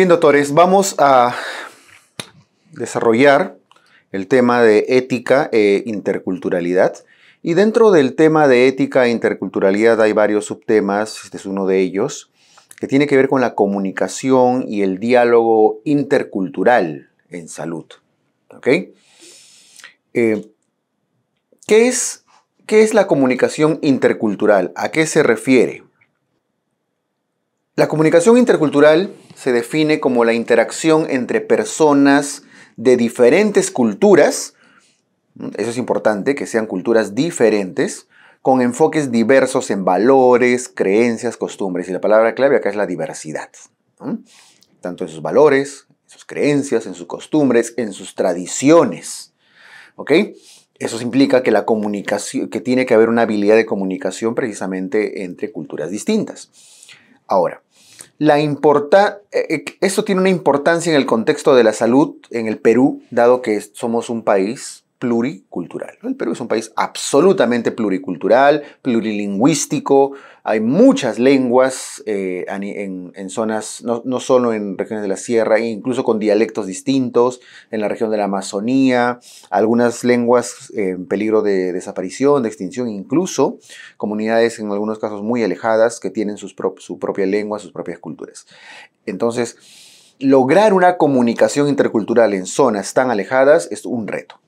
Bien, doctores, vamos a desarrollar el tema de ética e interculturalidad. Y dentro del tema de ética e interculturalidad hay varios subtemas, este es uno de ellos, que tiene que ver con la comunicación y el diálogo intercultural en salud. ¿Ok? ¿Qué es la comunicación intercultural? ¿A qué se refiere? La comunicación intercultural se define como la interacción entre personas de diferentes culturas, eso es importante, que sean culturas diferentes, con enfoques diversos en valores, creencias, costumbres. Y la palabra clave acá es la diversidad, ¿no? Tanto en sus valores, en sus creencias, en sus costumbres, en sus tradiciones. ¿Ok? Eso implica que la comunicación, que tiene que haber una habilidad de comunicación precisamente entre culturas distintas. Ahora, esto tiene una importancia en el contexto de la salud en el Perú, dado que somos un país pluricultural. El Perú es un país absolutamente pluricultural, plurilingüístico. Hay muchas lenguas en zonas, no solo en regiones de la sierra, incluso con dialectos distintos, en la región de la Amazonía, algunas lenguas en peligro de desaparición, de extinción, incluso comunidades en algunos casos muy alejadas que tienen su propia lengua, sus propias culturas. Entonces, lograr una comunicación intercultural en zonas tan alejadas es un reto.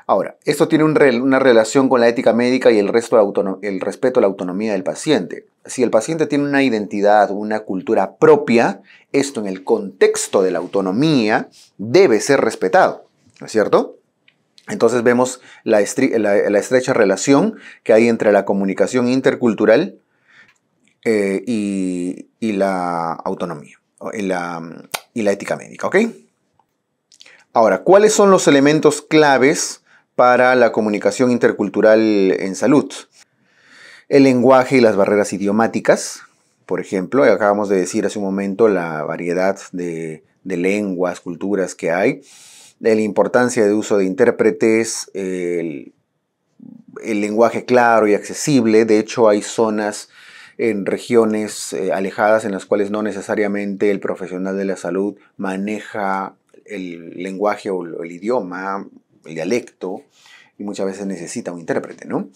Ahora, esto tiene una relación con la ética médica y el respeto a la autonomía del paciente. Si el paciente tiene una identidad, una cultura propia, esto en el contexto de la autonomía debe ser respetado, ¿no es cierto? Entonces vemos la estrecha relación que hay entre la comunicación intercultural y la autonomía y la ética médica, ¿ok? Ahora, ¿cuáles son los elementos claves para la comunicación intercultural en salud? El lenguaje y las barreras idiomáticas, por ejemplo, acabamos de decir hace un momento la variedad de lenguas, culturas que hay, de la importancia de uso de intérpretes, el lenguaje claro y accesible. De hecho, hay zonas en regiones alejadas en las cuales no necesariamente el profesional de la salud maneja el lenguaje o el idioma, el dialecto, y muchas veces necesita un intérprete, ¿no?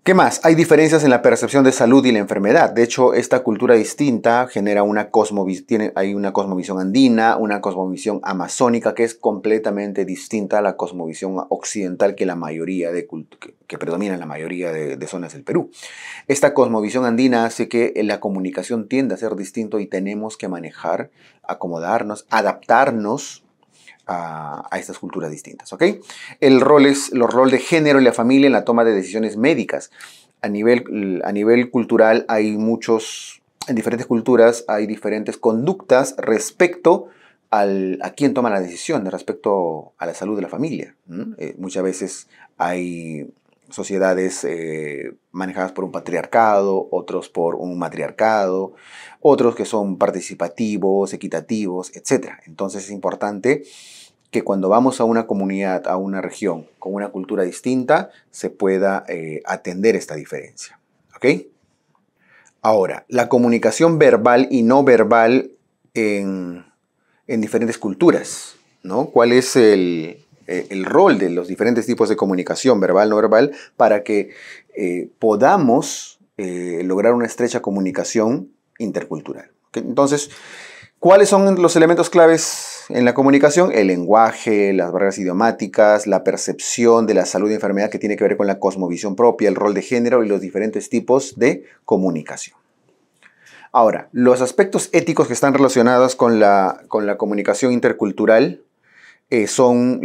¿Qué más? Hay diferencias en la percepción de salud y la enfermedad. De hecho, esta cultura distinta genera hay una cosmovisión andina, una cosmovisión amazónica que es completamente distinta a la cosmovisión occidental que predomina en la mayoría de zonas del Perú. Esta cosmovisión andina hace que la comunicación tienda a ser distinto y tenemos que manejar, acomodarnos, adaptarnos a estas culturas distintas, ¿ok? Los rol de género y la familia en la toma de decisiones médicas. A nivel cultural en diferentes culturas hay diferentes conductas respecto a quién toma la decisión, respecto a la salud de la familia. Muchas veces hay sociedades manejadas por un patriarcado, otros por un matriarcado, otros que son participativos, equitativos, etc. Entonces es importante que cuando vamos a una comunidad, a una región con una cultura distinta, se pueda atender esta diferencia. ¿Ok? Ahora, la comunicación verbal y no verbal en diferentes culturas, ¿no? ¿Cuál es el rol de los diferentes tipos de comunicación verbal, no verbal, para que podamos lograr una estrecha comunicación intercultural? ¿Okay? Entonces, ¿cuáles son los elementos claves en la comunicación? El lenguaje, las barreras idiomáticas, la percepción de la salud y enfermedad que tiene que ver con la cosmovisión propia, el rol de género y los diferentes tipos de comunicación. Ahora, los aspectos éticos que están relacionados con la comunicación intercultural son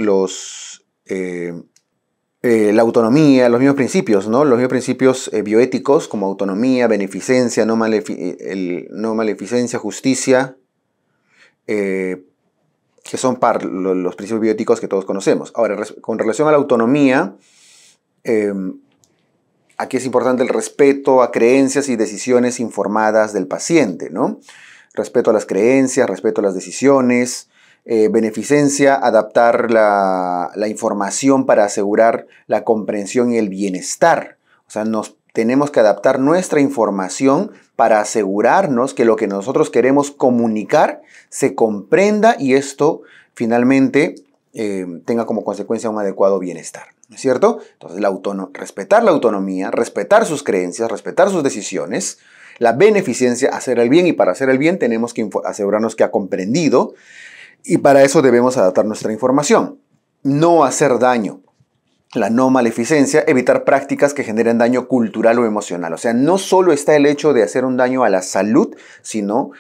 la autonomía, los mismos principios, ¿no? Los mismos principios bioéticos como autonomía, beneficencia, no maleficencia, justicia, que son los principios bioéticos que todos conocemos. Ahora, con relación a la autonomía, aquí es importante el respeto a creencias y decisiones informadas del paciente, ¿no? Respeto a las creencias, respeto a las decisiones, beneficencia, adaptar la información para asegurar la comprensión y el bienestar. O sea, tenemos que adaptar nuestra información para asegurarnos que lo que nosotros queremos comunicar se comprenda y esto finalmente tenga como consecuencia un adecuado bienestar, ¿no es cierto? Entonces, respetar la autonomía, respetar sus creencias, respetar sus decisiones, la beneficencia, hacer el bien, y para hacer el bien tenemos que asegurarnos que ha comprendido, y para eso debemos adaptar nuestra información. No hacer daño. La no maleficencia, evitar prácticas que generen daño cultural o emocional. O sea, no solo está el hecho de hacer un daño a la salud, sino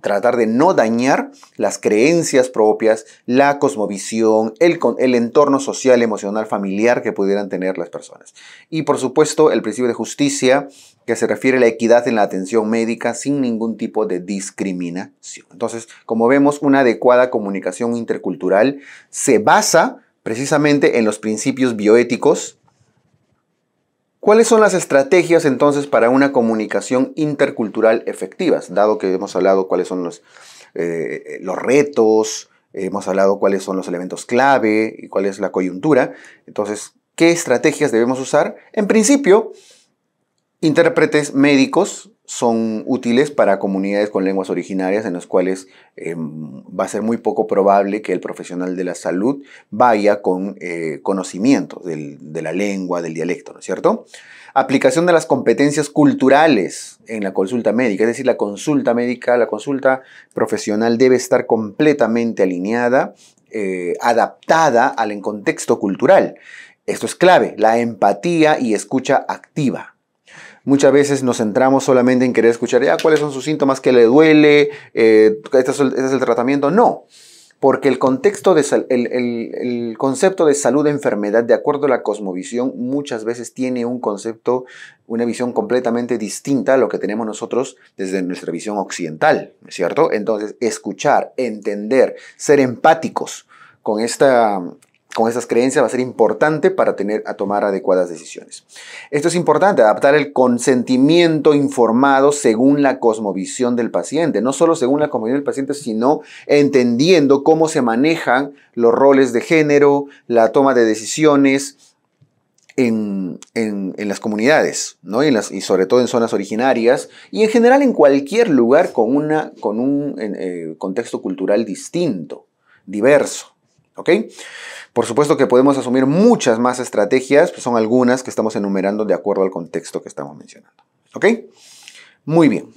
tratar de no dañar las creencias propias, la cosmovisión, el entorno social, emocional, familiar que pudieran tener las personas. Y por supuesto, el principio de justicia, que se refiere a la equidad en la atención médica sin ningún tipo de discriminación. Entonces, como vemos, una adecuada comunicación intercultural se basa precisamente en los principios bioéticos. ¿Cuáles son las estrategias entonces para una comunicación intercultural efectiva? Dado que hemos hablado cuáles son los retos, hemos hablado cuáles son los elementos clave y cuál es la coyuntura. Entonces, ¿qué estrategias debemos usar? En principio, intérpretes médicos son útiles para comunidades con lenguas originarias en las cuales va a ser muy poco probable que el profesional de la salud vaya con conocimiento de la lengua, del dialecto, ¿no es cierto? Aplicación de las competencias culturales en la consulta médica, es decir, la consulta médica, la consulta profesional debe estar completamente alineada, adaptada al contexto cultural. Esto es clave, la empatía y escucha activa. Muchas veces nos centramos solamente en querer escuchar cuáles son sus síntomas, qué le duele, este es el tratamiento. No, porque el concepto de salud e enfermedad, de acuerdo a la cosmovisión, muchas veces tiene un concepto, una visión completamente distinta a lo que tenemos nosotros desde nuestra visión occidental, ¿no es cierto? Entonces, escuchar, entender, ser empáticos con estas creencias va a ser importante para tomar adecuadas decisiones. Esto es importante, adaptar el consentimiento informado según la cosmovisión del paciente. No solo según la cosmovisión del paciente, sino entendiendo cómo se manejan los roles de género, la toma de decisiones en las comunidades, ¿no? Y sobre todo en zonas originarias y en general en cualquier lugar con un contexto cultural distinto, diverso. ¿Ok? Por supuesto que podemos asumir muchas más estrategias, pues son algunas que estamos enumerando de acuerdo al contexto que estamos mencionando. ¿Ok? Muy bien.